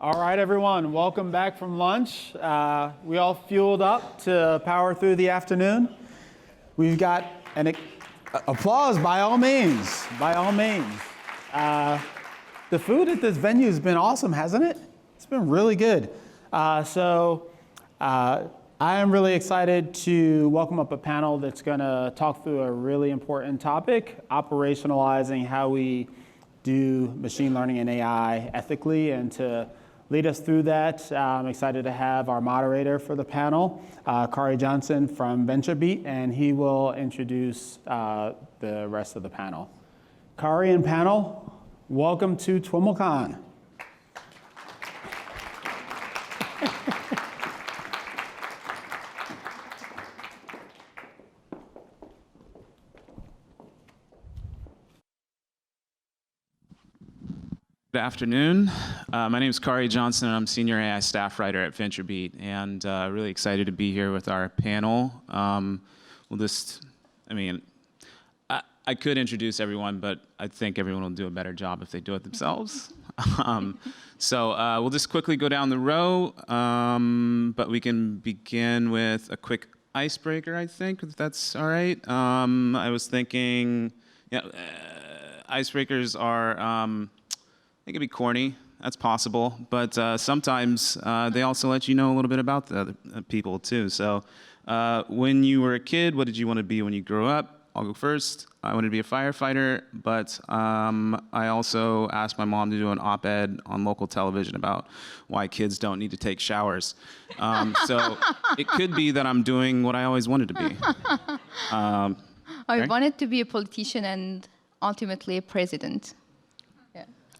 All right, everyone, welcome back from lunch. We all fueled up to power through the afternoon. We've got an applause by all means, by all means. The food at this venue has been awesome, hasn't it? It's been really good. I am really excited to welcome up a panel that's going to talk through a really important topic, operationalizing how we do machine learning and AI ethically. And to lead us through that, I'm excited to have our moderator for the panel, Kari Johnson from VentureBeat, and he will introduce the rest of the panel. Kari and panel, welcome to TWiMLCon. Good afternoon. My name is Kari Johnson, and I'm Senior AI Staff Writer at VentureBeat, and really excited to be here with our panel. I could introduce everyone, but I think everyone will do a better job if they do it themselves. We'll just quickly go down the row, but we can begin with a quick icebreaker, I think, if that's all right. I was thinking, icebreakers are, they can be corny, that's possible, but sometimes they also let you know a little bit about the other people too. So when you were a kid, what did you want to be when you grew up? I'll go first. I wanted to be a firefighter, but I also asked my mom to do an op-ed on local television about why kids don't need to take showers. So it could be that I'm doing what I always wanted to be. I wanted to be a politician and ultimately a president.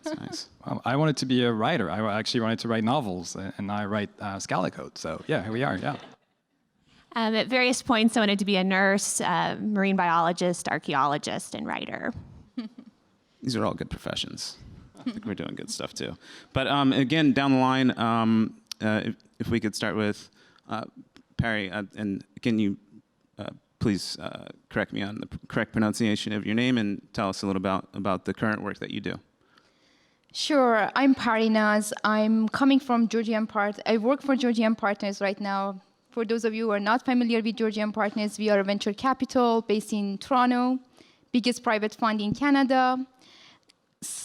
That's nice. Well, I wanted to be a writer. I actually wanted to write novels, and I write Scala code. So yeah, here we are, yeah. At various points, I wanted to be a nurse, marine biologist, archaeologist, and writer. These are all good professions. I think we're doing good stuff too. But again, down the line, if we could start with Perry, and can you please correct me on the correct pronunciation of your name and tell us a little about the current work that you do. Sure, I'm Perry Naz. I'm coming from Georgian Partners. I work for Georgian Partners right now. For those of you who are not familiar with Georgian Partners, we are a venture capital based in Toronto, biggest private fund in Canada,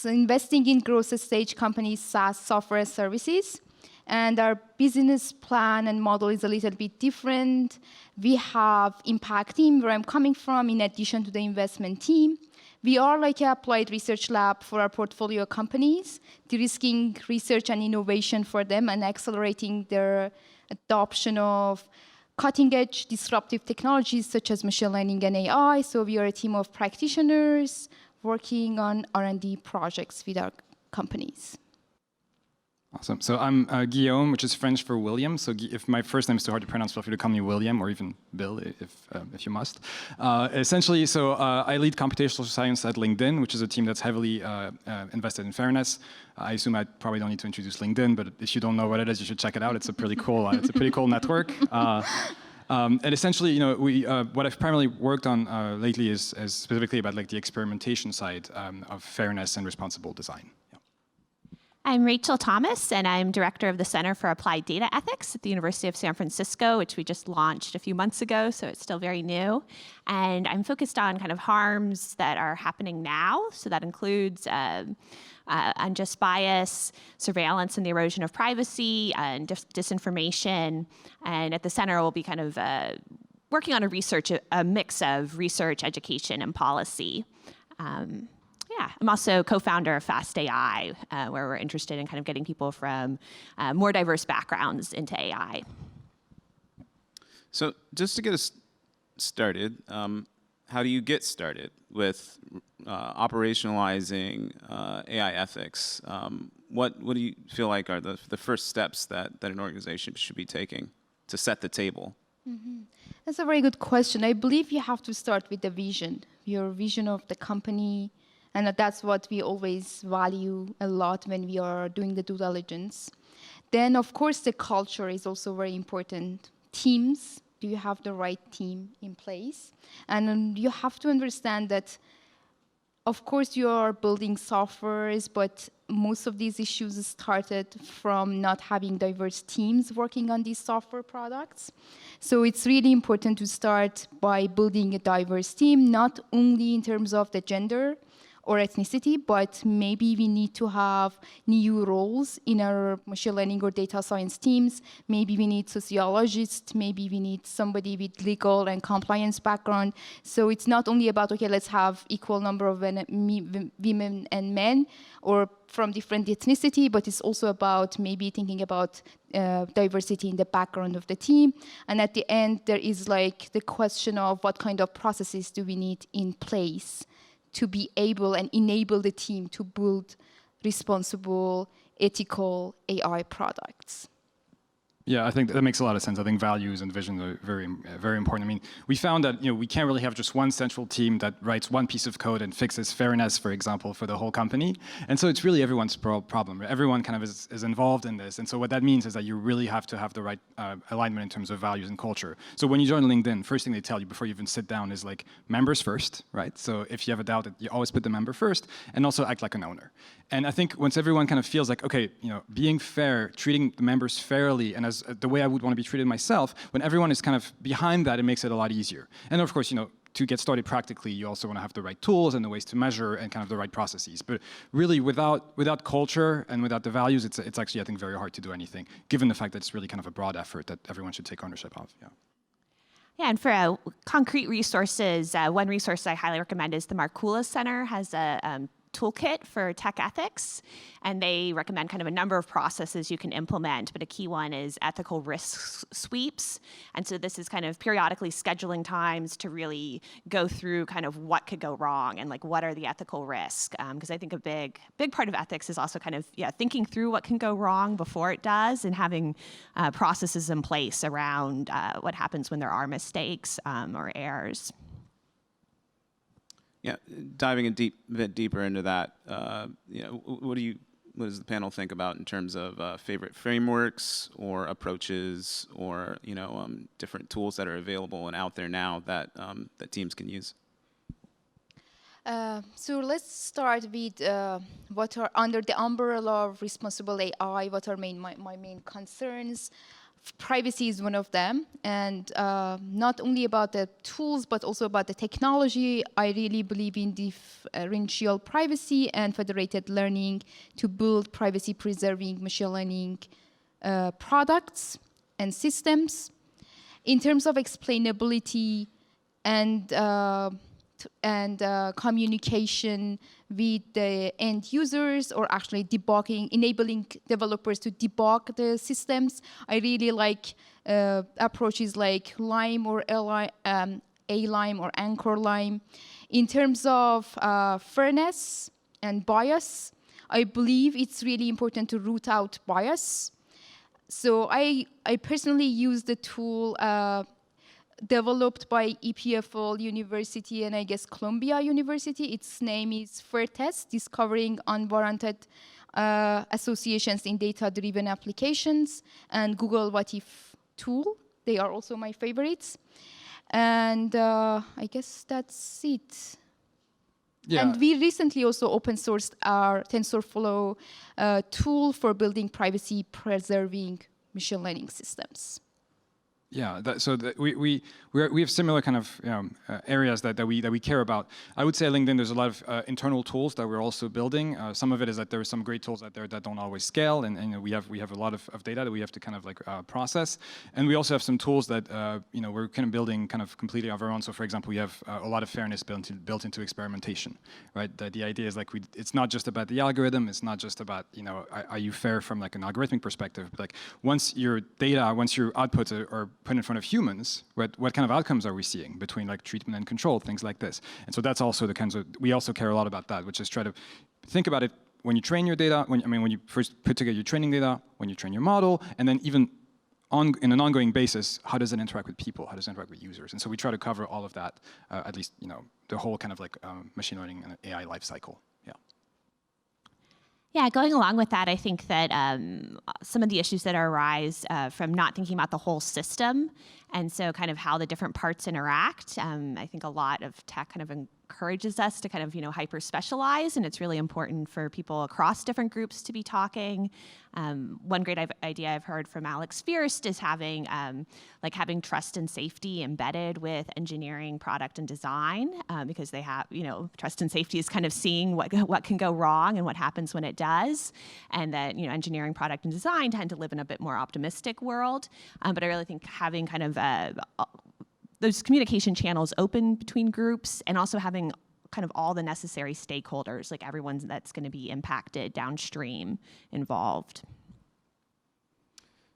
investing in growth stage companies, SaaS software services. And our business plan and model is a little bit different. We have impact team where I'm coming from in addition to the investment team. We are like an applied research lab for our portfolio companies, de-risking research and innovation for them and accelerating their adoption of cutting-edge disruptive technologies such as machine learning and AI. So we are a team of practitioners working on R&D projects with our companies. Awesome. So I'm Guillaume, which is French for William. So if my first name is too hard to pronounce, feel free to call me William or even Bill if you must. Essentially, I lead computational science at LinkedIn, which is a team that's heavily invested in fairness. I assume I probably don't need to introduce LinkedIn, but if you don't know what it is, you should check it out. It's a pretty cool, network. And essentially, what I've primarily worked on lately is specifically about like the experimentation side of fairness and responsible design. I'm Rachel Thomas, and I'm director of the Center for Applied Data Ethics at the University of San Francisco, which we just launched a few months ago, so it's still very new. And I'm focused on kind of harms that are happening now. So that includes unjust bias, surveillance and the erosion of privacy, and disinformation. And at the center, we'll be kind of working on a mix of research, education, and policy. I'm also co-founder of Fast AI, where we're interested in kind of getting people from more diverse backgrounds into AI. So just to get us started, how do you get started with operationalizing AI ethics? What do you feel like are the first steps that an organization should be taking to set the table? Mm-hmm. That's a very good question. I believe you have to start with the vision, your vision of the company. And that's what we always value a lot when we are doing the due diligence. Then, of course, the culture is also very important. Teams, do you have the right team in place? And you have to understand that, of course, you are building softwares, but most of these issues started from not having diverse teams working on these software products. So it's really important to start by building a diverse team, not only in terms of the gender or ethnicity, but maybe we need to have new roles in our machine learning or data science teams. Maybe we need sociologists, maybe we need somebody with legal and compliance background. So it's not only about, okay, let's have equal number of women and men or from different ethnicity, but it's also about maybe thinking about diversity in the background of the team. And at the end, there is like the question of what kind of processes do we need in place to be able and enable the team to build responsible, ethical AI products. Yeah, I think that makes a lot of sense. I think values and vision are very, very important. I mean, we found that we can't really have just one central team that writes one piece of code and fixes fairness, for example, for the whole company. And so it's really everyone's problem. Everyone kind of is involved in this. And so what that means is that you really have to have the right alignment in terms of values and culture. So when you join LinkedIn, first thing they tell you before you even sit down is like members first, right? So if you have a doubt, you always put the member first, and also act like an owner. And I think once everyone kind of feels like, okay, being fair, treating the members fairly, and as the way I would want to be treated myself, when everyone is kind of behind that, it makes it a lot easier. And of course, to get started practically, you also want to have the right tools and the ways to measure and kind of the right processes. But really, without culture and without the values, it's actually, I think, very hard to do anything, given the fact that it's really kind of a broad effort that everyone should take ownership of. Yeah. Yeah, and for concrete resources, one resource I highly recommend is the Markula Center has a toolkit for tech ethics, and they recommend kind of a number of processes you can implement, but a key one is ethical risk sweeps. And so this is kind of periodically scheduling times to really go through kind of what could go wrong and like what are the ethical risks. Because I think a big part of ethics is also kind of thinking through what can go wrong before it does and having processes in place around what happens when there are mistakes or errors. Yeah, diving a bit deeper into that, what does the panel think about in terms of favorite frameworks or approaches or different tools that are available and out there now that that teams can use? So let's start with what are under the umbrella of responsible AI. What are my main concerns? Privacy is one of them, and not only about the tools, but also about the technology. I really believe in differential privacy and federated learning to build privacy-preserving machine learning products and systems. In terms of explainability and communication with the end users, or actually debugging, enabling developers to debug the systems. I really like approaches like Lime or A-Lime or Anchor Lime. In terms of fairness and bias, I believe it's really important to root out bias. So I personally use the tool developed by EPFL University and I guess Columbia University. Its name is FairTest, Discovering Unwarranted Associations in Data-Driven Applications, and Google What If tool. They are also my favorites. And I guess that's it. Yeah. And we recently also open sourced our TensorFlow tool for building privacy-preserving machine learning systems. Yeah, we have similar kind of areas that we care about. I would say at LinkedIn there's a lot of internal tools that we're also building. Some of it is that there are some great tools out there that don't always scale, and we have a lot of data that we have to kind of like process. And we also have some tools that we're kind of building kind of completely of our own. So for example, we have a lot of fairness built into experimentation, right? The idea is like it's not just about the algorithm. It's not just about are you fair from like an algorithmic perspective. But like once your outputs are put in front of humans, what kind of outcomes are we seeing between like treatment and control, things like this. And so that's also the kinds of, we also care a lot about that, which is try to think about it when you train your data, when you first put together your training data, when you train your model, and then even in an ongoing basis, how does it interact with people? How does it interact with users? And so we try to cover all of that, at least the whole kind of like machine learning and AI lifecycle. Yeah. Yeah, going along with that, I think that some of the issues that arise from not thinking about the whole system And so kind of how the different parts interact, I think a lot of tech kind of encourages us to kind of, hyper specialize, and it's really important for people across different groups to be talking. One great idea I've heard from Alex Fierst is having trust and safety embedded with engineering, product, and design, because they have, trust and safety is kind of seeing what can go wrong and what happens when it does, and that engineering, product, and design tend to live in a bit more optimistic world. But I really think having kind of those communication channels open between groups, and also having kind of all the necessary stakeholders, like everyone that's going to be impacted downstream, involved.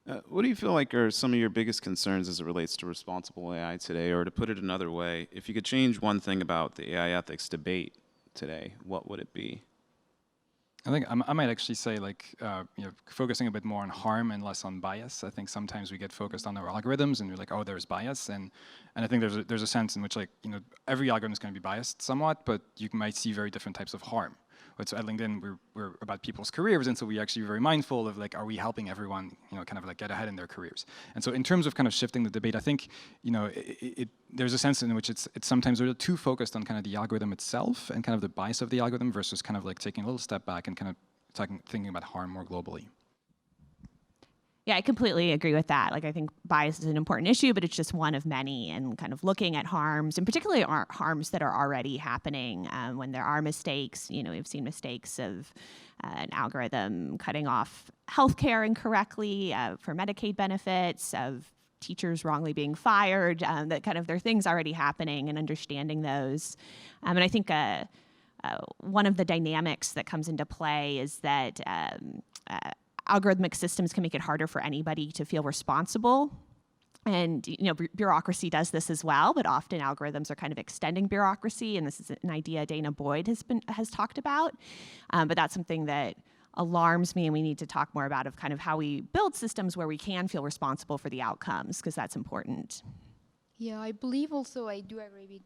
What do you feel like are some of your biggest concerns as it relates to responsible AI today? Or to put it another way, if you could change one thing about the AI ethics debate today, what would it be? I think I might actually say focusing a bit more on harm and less on bias. I think sometimes we get focused on our algorithms and we're like, oh, there's bias, and I think there's a sense in which every algorithm is going to be biased somewhat, but you might see very different types of harm. So at LinkedIn, we're about people's careers, and so we actually very mindful of are we helping everyone, get ahead in their careers. And so in terms of kind of shifting the debate, I think, there's a sense in which it's sometimes a little too focused on kind of the algorithm itself and kind of the bias of the algorithm versus kind of taking a little step back and kind of thinking about harm more globally. Yeah, I completely agree with that. I think bias is an important issue, but it's just one of many, and kind of looking at harms, and particularly harms that are already happening when there are mistakes. We've seen mistakes of an algorithm cutting off healthcare incorrectly for Medicaid benefits, of teachers wrongly being fired, that kind of there are things already happening, and understanding those. And I think one of the dynamics that comes into play is that algorithmic systems can make it harder for anybody to feel responsible. And bureaucracy does this as well, but often algorithms are kind of extending bureaucracy, and this is an idea Dana Boyd has talked about. But that's something that alarms me, and we need to talk more about, of kind of how we build systems where we can feel responsible for the outcomes, because that's important. Yeah, I believe also, I do agree with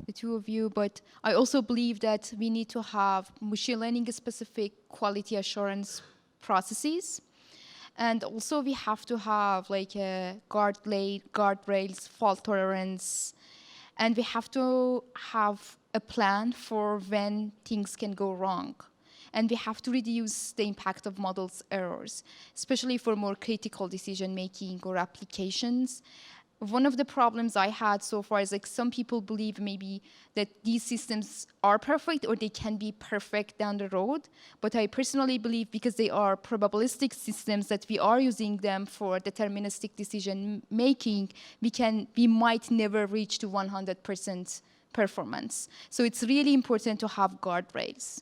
the two of you, but I also believe that we need to have machine learning specific quality assurance processes. And also we have to have guardrails, fault tolerance, and we have to have a plan for when things can go wrong. And we have to reduce the impact of models' errors, especially for more critical decision making or applications. One of the problems I had so far is some people believe maybe that these systems are perfect or they can be perfect down the road. But I personally believe, because they are probabilistic systems, that we are using them for deterministic decision making, we might never reach to 100% performance. So it's really important to have guardrails.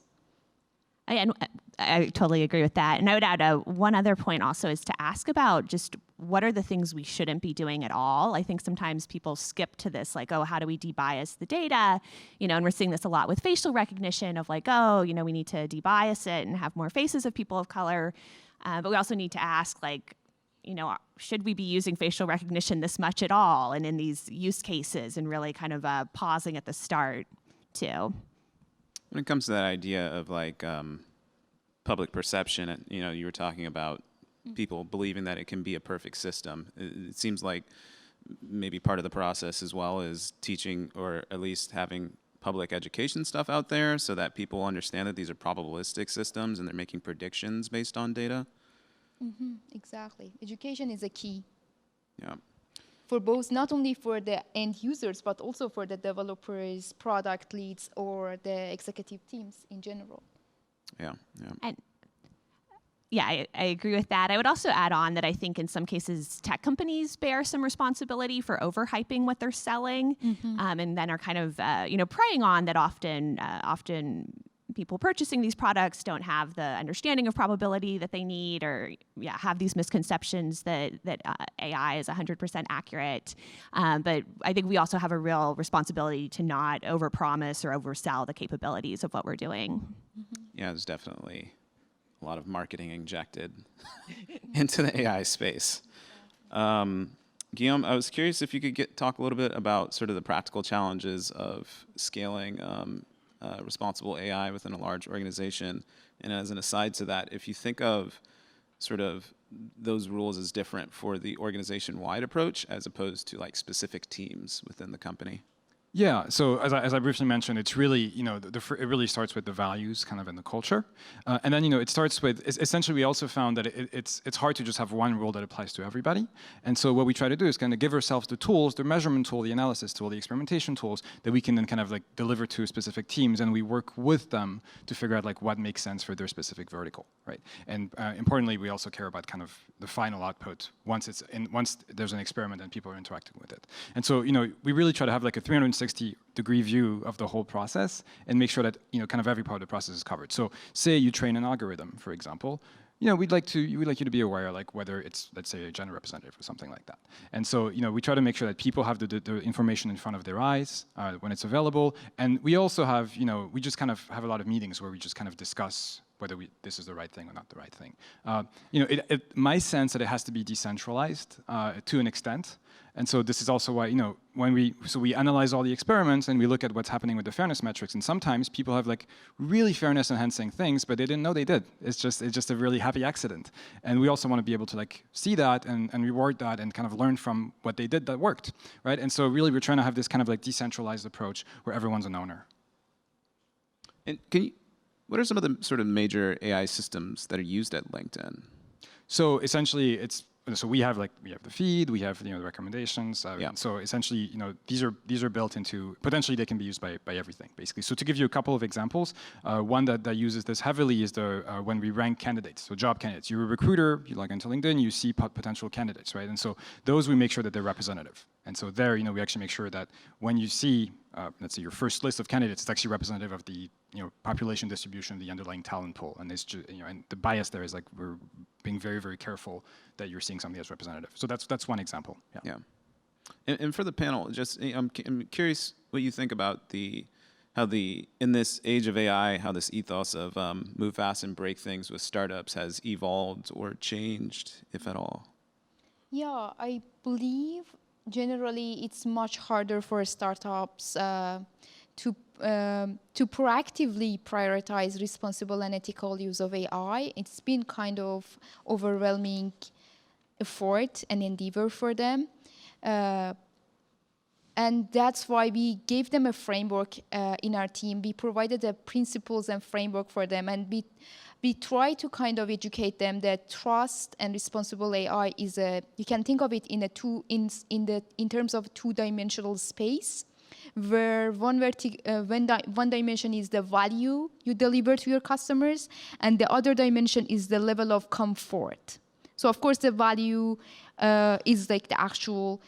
And I totally agree with that. And I would add one other point also, is to ask about just what are the things we shouldn't be doing at all. I think sometimes people skip to this, how do we debias the data? And we're seeing this a lot with facial recognition of we need to debias it and have more faces of people of color. But we also need to ask, should we be using facial recognition this much at all? And in these use cases, and really kind of pausing at the start too. When it comes to that idea of public perception, you were talking about people believing that it can be a perfect system. It seems like maybe part of the process as well is teaching, or at least having public education stuff out there so that people understand that these are probabilistic systems and they're making predictions based on data. Mm-hmm, exactly. Education is a key. Yeah. For both, not only for the end users, but also for the developers, product leads, or the executive teams in general. Yeah, yeah. And yeah, I agree with that. I would also add on that I think in some cases tech companies bear some responsibility for overhyping what they're selling, and then are kind of preying on that. Often people purchasing these products don't have the understanding of probability that they need, or have these misconceptions that AI is 100% accurate. But I think we also have a real responsibility to not overpromise or oversell the capabilities of what we're doing. Yeah, there's definitely a lot of marketing injected into the AI space. Guillaume, I was curious if you could talk a little bit about sort of the practical challenges of scaling responsible AI within a large organization. And as an aside to that, if you think of sort of those rules as different for the organization-wide approach as opposed to like specific teams within the company? Yeah, so as I briefly mentioned, it's really, it really starts with the values kind of in the culture. And then, it starts with, essentially we also found that it's hard to just have one rule that applies to everybody. And so what we try to do is kind of give ourselves the tools, the measurement tool, the analysis tool, the experimentation tools that we can then kind of like deliver to specific teams, and we work with them to figure out like what makes sense for their specific vertical, right? And importantly, we also care about kind of the final output once there's an experiment and people are interacting with it. And so, we really try to have like a 360-degree view of the whole process and make sure that kind of every part of the process is covered. So say you train an algorithm, for example, we'd like you to be aware like whether it's, let's say, a gender representative or something like that. And so we try to make sure that people have the information in front of their eyes when it's available. And we also have we just kind of have a lot of meetings where we just kind of discuss whether this is the right thing or not the right thing. My sense that it has to be decentralized to an extent. And so this is also why, when we analyze all the experiments and we look at what's happening with the fairness metrics, and sometimes people have like really fairness enhancing things, but they didn't know they did. It's just a really happy accident. And we also want to be able to like see that and reward that and kind of learn from what they did that worked, right? And so really we're trying to have this kind of like decentralized approach where everyone's an owner. And what are some of the sort of major AI systems that are used at LinkedIn? So essentially we have the feed, we have the recommendations. Yeah. So essentially, these are built into, potentially they can be used by everything, basically. So to give you a couple of examples, one that uses this heavily is when we rank candidates, so job candidates. You're a recruiter, you log into LinkedIn, you see potential candidates, right? And so those we make sure that they're representative. And so there, we actually make sure that when you see, let's say your first list of candidates, it's actually representative of the population distribution of the underlying talent pool. And it's just, and the bias there is like we're being very, very careful that you're seeing something that's representative. So that's one example. Yeah. And for the panel, just I'm curious what you think about in this age of AI, how this ethos of move fast and break things with startups has evolved or changed, if at all. Yeah, I believe generally it's much harder for startups to proactively prioritize responsible and ethical use of AI. It's been kind of overwhelming effort and endeavor for them. And that's why we gave them a framework in our team. We provided the principles and framework for them, and we try to kind of educate them that trust and responsible AI is you can think of it in terms of two-dimensional space, where one dimension is the value you deliver to your customers, and the other dimension is the level of comfort. So of course the value is like the actual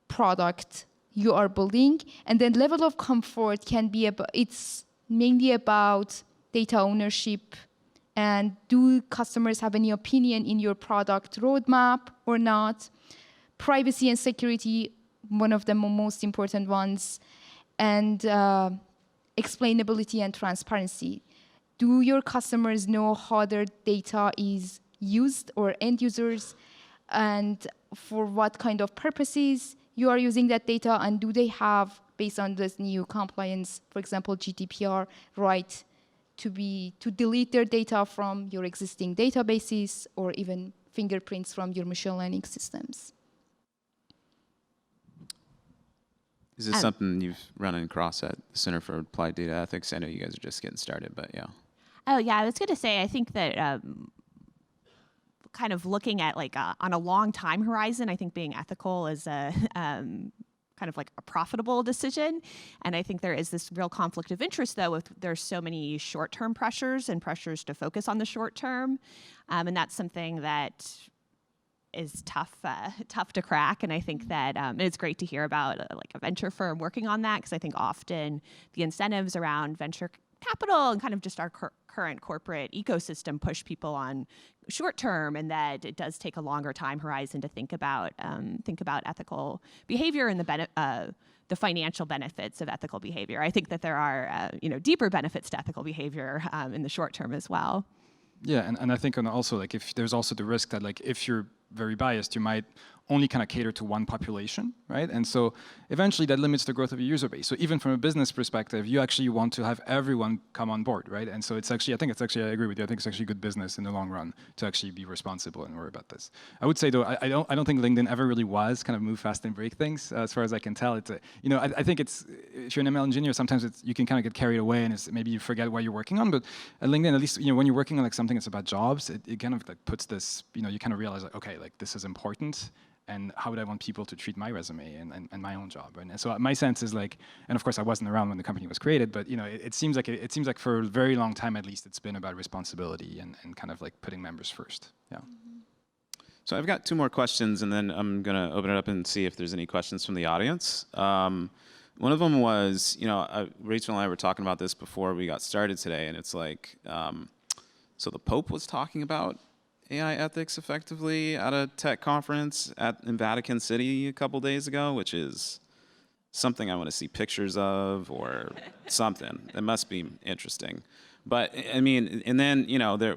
product you are building, and then level of comfort can be it's mainly about data ownership, and do customers have any opinion in your product roadmap or not? Privacy and security, one of the most important ones, and explainability and transparency. Do your customers know how their data is used, or end users, and for what kind of purposes you are using that data, and do they have, based on this new compliance, for example, GDPR, right to delete their data from your existing databases, or even fingerprints from your machine learning systems? Is this something you've run across at the Center for Applied Data Ethics? I know you guys are just getting started, but yeah. Oh, yeah, I was going to say, I think that kind of looking at like on a long time horizon, I think being ethical is a kind of like a profitable decision. And I think there is this real conflict of interest, though, if there's so many short-term pressures and pressures to focus on the short term. And that's something that is tough to crack. And I think that it's great to hear about like a venture firm working on that, because I think often the incentives around venture capital and kind of just our current corporate ecosystem push people on short term, and that it does take a longer time horizon to think about ethical behavior and the financial benefits of ethical behavior. I think that there are deeper benefits to ethical behavior in the short term as well. Yeah, and I think also like if there's also the risk that like if you're very biased, you might only kind of cater to one population, right? And so eventually that limits the growth of your user base. So even from a business perspective, you actually want to have everyone come on board, right? And so it's actually, I agree with you. I think it's actually good business in the long run to actually be responsible and worry about this. I would say though, I don't think LinkedIn ever really was kind of move fast and break things. As far as I can tell, it's I think it's, if you're an ML engineer, sometimes you can kind of get carried away and maybe you forget what you're working on. But at LinkedIn, at least when you're working on like something that's about jobs, it kind of like puts this, you kind of realize like, okay, like this is important. And how would I want people to treat my resume and my own job? Right? And so my sense is like, and of course I wasn't around when the company was created, but it seems like for a very long time at least it's been about responsibility and kind of like putting members first. Yeah. So I've got 2 more questions, and then I'm gonna open it up and see if there's any questions from the audience. One of them was, Rachel and I were talking about this before we got started today, and it's like, so the Pope was talking about AI ethics effectively at a tech conference in Vatican City a couple days ago, which is something I want to see pictures of or something. It must be interesting. But I mean, and then they're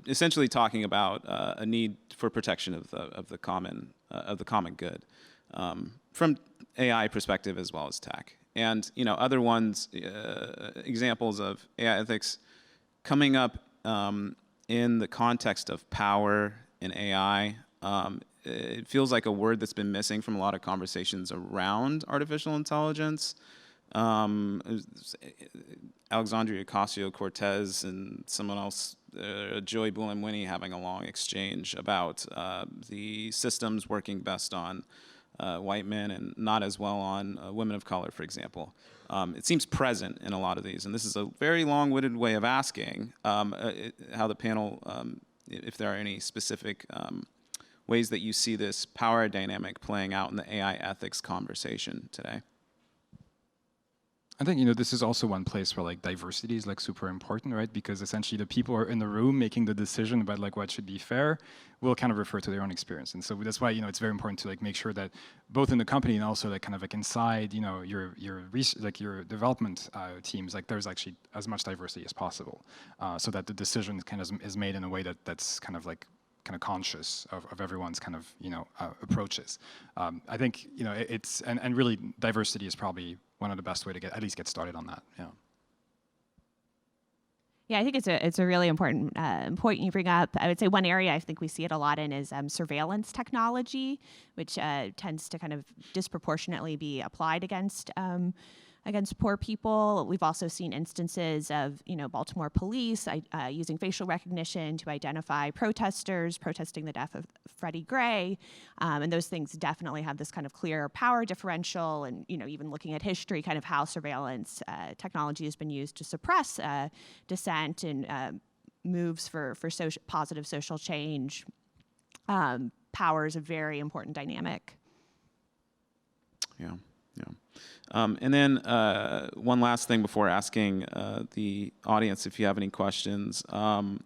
essentially talking about a need for protection of the common good from AI perspective as well as tech. And other ones, examples of AI ethics coming up in the context of power in AI. It feels like a word that's been missing from a lot of conversations around artificial intelligence. Alexandria Ocasio-Cortez and someone else, Joy Buolamwini, having a long exchange about the systems working best on white men and not as well on women of color, for example. It seems present in a lot of these, and this is a very long-winded way of asking how the panel, if there are any specific ways that you see this power dynamic playing out in the AI ethics conversation today. I think this is also one place where like diversity is like super important, right? Because essentially the people who are in the room making the decision about like what should be fair will kind of refer to their own experience, and so that's why it's very important to like make sure that both in the company and also like kind of like inside your development teams, like there's actually as much diversity as possible, so that the decision kind of is made in a way that's kind of conscious of everyone's kind of approaches. I think it's and really diversity is probably one of the best way to at least get started on that. Yeah. Yeah, I think it's a really important point you bring up. I would say one area I think we see it a lot in is surveillance technology, which tends to kind of disproportionately be applied against poor people. We've also seen instances of Baltimore police using facial recognition to identify protesters protesting the death of Freddie Gray, and those things definitely have this kind of clear power differential. And even looking at history, kind of how surveillance technology has been used to suppress dissent and moves for positive social change. Power is a very important dynamic. Yeah. And then one last thing before asking the audience if you have any questions. To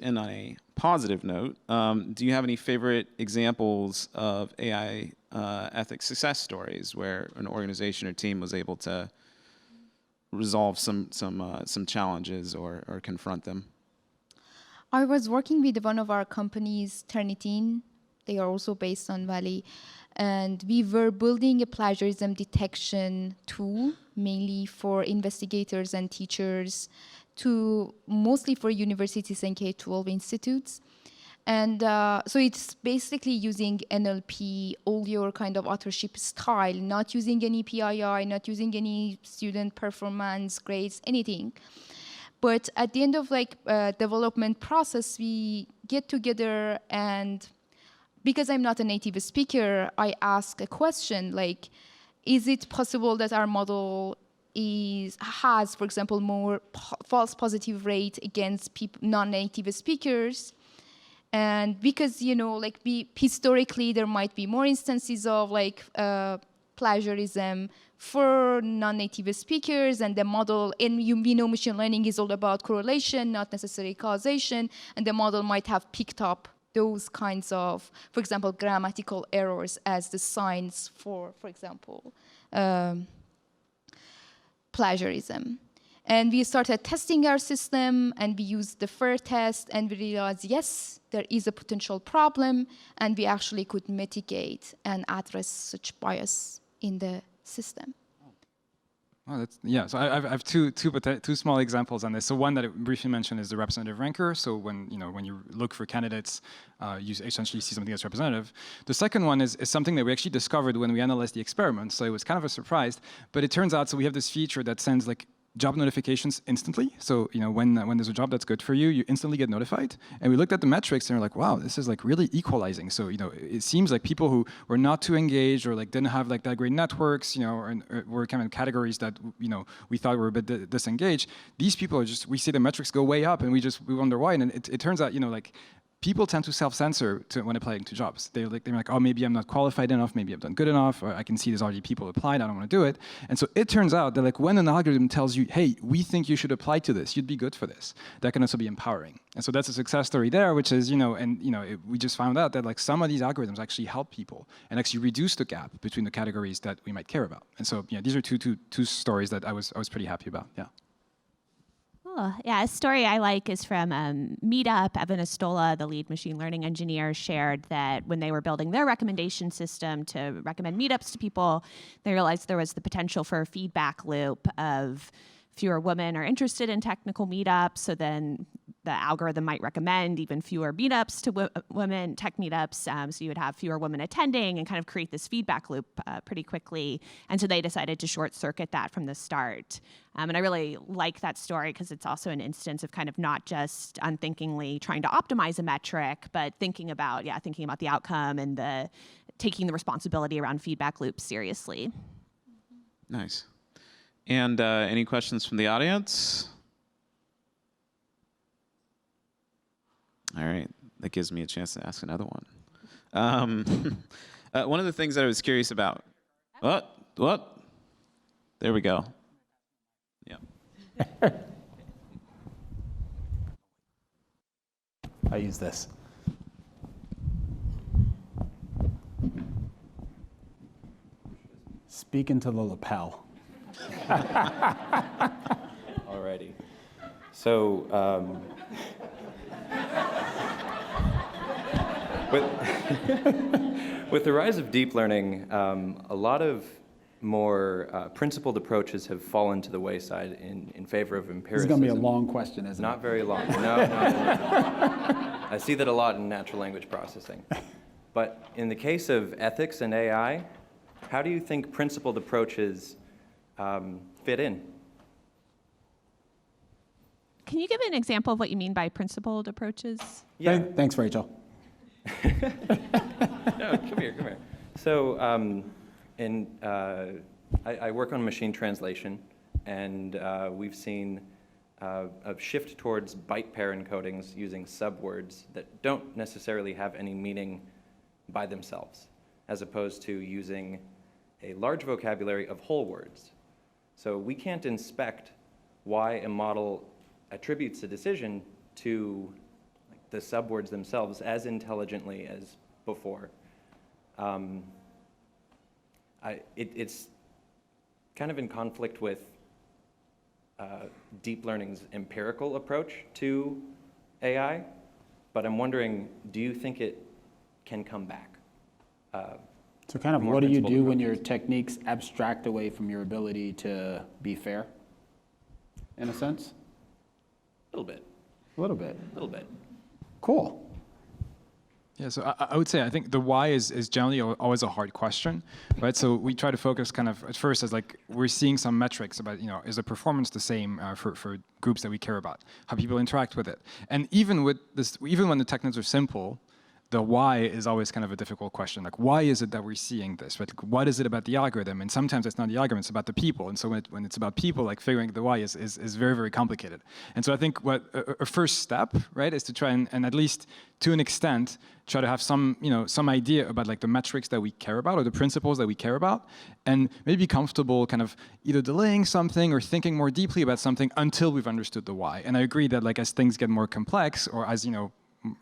end on a positive note, do you have any favorite examples of AI ethics success stories where an organization or team was able to resolve some challenges or confront them? I was working with one of our companies, Charrington. They are also based on Valley. And we were building a plagiarism detection tool, mainly for investigators and teachers, mostly for universities and K-12 institutes. And so it's basically using NLP, all your kind of authorship style, not using any PII, not using any student performance grades, anything. But at the end of development process, we get together, and because I'm not a native speaker, I ask a question like, is it possible that our model has, for example, more false positive rate against non-native speakers? And because, historically, there might be more instances of plagiarism for non-native speakers, and the model, and we know machine learning is all about correlation, not necessarily causation, and the model might have picked up those kinds of, for example, grammatical errors as the signs for example, plagiarism. And we started testing our system, and we used the FAIR test, and we realized, yes, there is a potential problem, and we actually could mitigate and address such bias in the system. Oh, yeah, so I have two small examples on this. So one that I briefly mentioned is the representative ranker. So when you look for candidates, you essentially see something that's representative. The second one is something that we actually discovered when we analyzed the experiment. So it was kind of a surprise, but it turns out, so we have this feature that sends like job notifications instantly. So when there's a job that's good for you, you instantly get notified. And we looked at the metrics and we're like, wow, this is like really equalizing. So it seems like people who were not too engaged or like didn't have like that great networks, or were kind of categories that we thought were a bit disengaged. These people are just, we see the metrics go way up, and we wonder why. And it turns out like people tend to self-censor when applying to jobs. They're like, oh, maybe I'm not qualified enough, maybe I've done good enough, or I can see there's already people applied, I don't want to do it. And so it turns out that like when an algorithm tells you, hey, we think you should apply to this, you'd be good for this, that can also be empowering. And so that's a success story there, which is, we just found out that like some of these algorithms actually help people and actually reduce the gap between the categories that we might care about. And so, yeah, these are two stories that I was pretty happy about, yeah. Cool. Yeah, a story I like is from Meetup. Evan Astola, the lead machine learning engineer, shared that when they were building their recommendation system to recommend meetups to people, they realized there was the potential for a feedback loop of fewer women are interested in technical meetups, so then the algorithm might recommend even fewer meetups to women, tech meetups, so you would have fewer women attending and kind of create this feedback loop pretty quickly. And so they decided to short circuit that from the start. And I really like that story because it's also an instance of kind of not just unthinkingly trying to optimize a metric, but thinking about the outcome and taking the responsibility around feedback loops seriously. Nice. And any questions from the audience? All right, that gives me a chance to ask another one. One of the things that I was curious about. What? There we go. Yeah. I use this. Speak into the lapel. Alrighty. So, with the rise of deep learning, a lot of more principled approaches have fallen to the wayside in favor of empiricism. This is going to be a long question, isn't it? Not very long. No. I see that a lot in natural language processing. But in the case of ethics and AI, how do you think principled approaches fit in? Can you give an example of what you mean by principled approaches? Yeah. Thanks, Rachel. No, come here. So, I work on machine translation, and we've seen a shift towards byte pair encodings using subwords that don't necessarily have any meaning by themselves, as opposed to using a large vocabulary of whole words. So we can't inspect why a model attributes a decision to the subwords themselves as intelligently as before. It's kind of in conflict with deep learning's empirical approach to AI, but I'm wondering, do you think it can come back? So kind of what do you do when your techniques abstract away from your ability to be fair, in a sense? A little bit. A little bit. A little bit. Cool. Yeah, so I would say I think the why is generally always a hard question, right? So we try to focus kind of at first as like we're seeing some metrics about, is the performance the same for groups that we care about, how people interact with it. And even with this, even when the techniques are simple, the why is always kind of a difficult question. Like, why is it that we're seeing this? Right? Like, what is it about the algorithm? And sometimes it's not the algorithm, it's about the people. And so when it's about people, like figuring the why is very, very complicated. And so I think what a first step, right, is to try and at least to an extent, try to have some idea about like the metrics that we care about or the principles that we care about, and maybe be comfortable kind of either delaying something or thinking more deeply about something until we've understood the why. And I agree that like as things get more complex, or as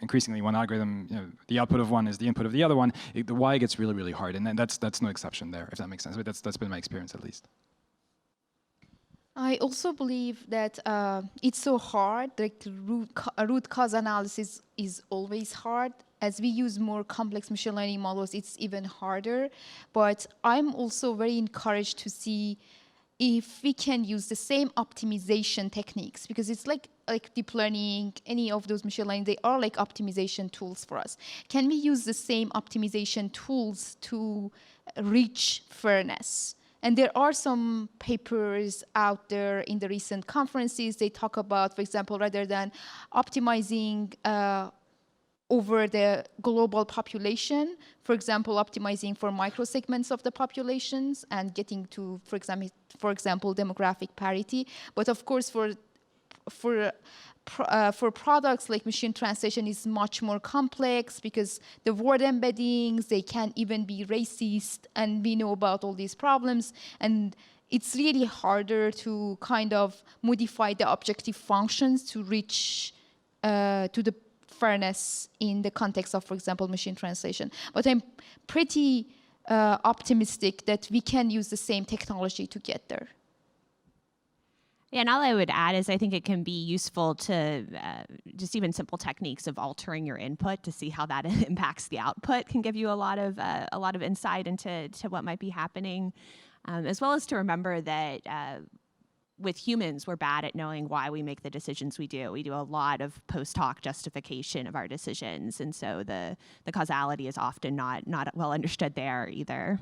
increasingly one algorithm, the output of one is the input of the other one, the why gets really, really hard. And then that's no exception there, if that makes sense. But that's been my experience at least. I also believe that it's so hard. Like root cause analysis is always hard. As we use more complex machine learning models, it's even harder. But I'm also very encouraged to see if we can use the same optimization techniques, because it's like deep learning, any of those machine learning, they are like optimization tools for us. Can we use the same optimization tools to reach fairness? And there are some papers out there in the recent conferences. They talk about, for example, rather than optimizing over the global population, for example, optimizing for microsegments of the populations and getting to, for example, demographic parity. But of course, for products like machine translation is much more complex, because the word embeddings, they can even be racist, and we know about all these problems. And it's really harder to kind of modify the objective functions to reach to the fairness in the context of, for example, machine translation. But I'm pretty optimistic that we can use the same technology to get there. Yeah, and all I would add is I think it can be useful to just even simple techniques of altering your input to see how that impacts the output can give you a lot of insight into what might be happening, as well as to remember that with humans, we're bad at knowing why we make the decisions we do. We do a lot of post-hoc justification of our decisions, and so the causality is often not well understood there either.